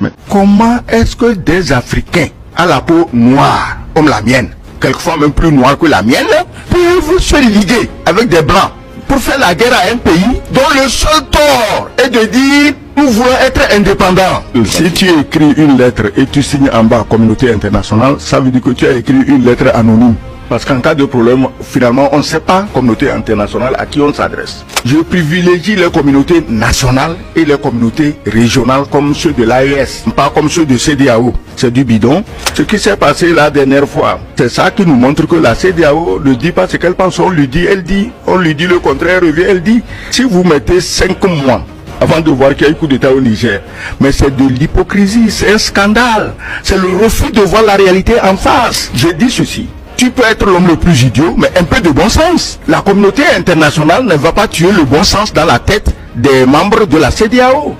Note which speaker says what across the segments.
Speaker 1: Mais comment est-ce que des Africains à la peau noire, comme la mienne, quelquefois même plus noire que la mienne, peuvent se liguer avec des Blancs pour faire la guerre à un pays dont le seul tort est de dire nous voulons être indépendants? Si tu écris une lettre et tu signes en bas communauté internationale, ça veut dire que tu as écrit une lettre anonyme. Parce qu'en cas de problème, finalement, on ne sait pas, communauté internationale, à qui on s'adresse. Je privilégie les communautés nationales et les communautés régionales comme ceux de l'AES, pas comme ceux de CEDEAO. C'est du bidon. Ce qui s'est passé la dernière fois, c'est ça qui nous montre que la CEDEAO ne dit pas ce qu'elle pense, on lui dit, elle dit. On lui dit le contraire, revient, elle dit. Si vous mettez 5 mois avant de voir qu'il y a eu coup d'État au Niger, mais c'est de l'hypocrisie, c'est un scandale. C'est le refus de voir la réalité en face. Je dis ceci. Tu peux être l'homme le plus idiot, mais un peu de bon sens. La communauté internationale ne va pas tuer le bon sens dans la tête des membres de la CEDEAO.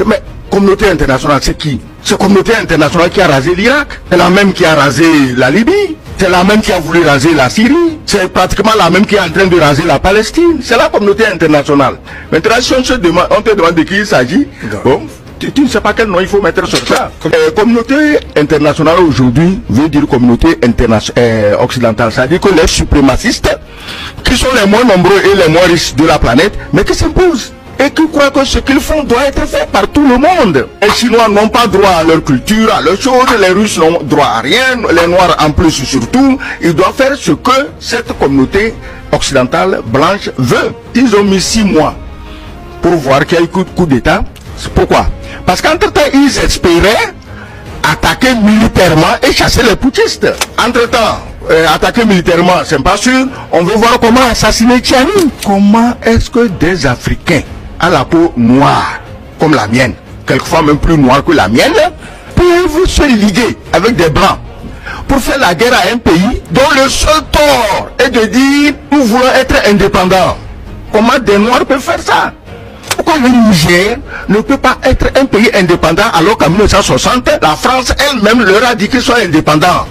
Speaker 1: Mais communauté internationale, c'est qui? C'est la communauté internationale qui a rasé l'Irak. C'est la même qui a rasé la Libye. C'est la même qui a voulu raser la Syrie. C'est pratiquement la même qui est en train de raser la Palestine. C'est la communauté internationale. Maintenant, si on te demande de qui il s'agit, bon, tu ne sais pas quel nom il faut mettre sur ça. Communauté internationale aujourd'hui veut dire communauté occidentale. C'est-à-dire que les suprémacistes, qui sont les moins nombreux et les moins riches de la planète, mais qui s'imposent. Et qui croient que ce qu'ils font doit être fait par tout le monde. Les Chinois n'ont pas droit à leur culture, à leurs choses, les Russes n'ont droit à rien, les Noirs en plus surtout. Ils doivent faire ce que cette communauté occidentale blanche veut. Ils ont mis 6 mois pour voir qu'il y a eu coup d'État. Pourquoi? Parce qu'entre-temps, ils espéraient attaquer militairement et chasser les putschistes. Entre-temps, attaquer militairement, c'est pas sûr. On veut voir comment assassiner Tchani. Comment est-ce que des Africains à la peau noire, comme la mienne, quelquefois même plus noire que la mienne, peuvent se liguer avec des Blancs pour faire la guerre à un pays dont le seul tort est de dire nous voulons être indépendants? Comment des Noirs peuvent faire ça? Pourquoi le Niger ne peut pas être un pays indépendant alors qu'en 1960, la France elle-même leur a dit qu'ils soient indépendants?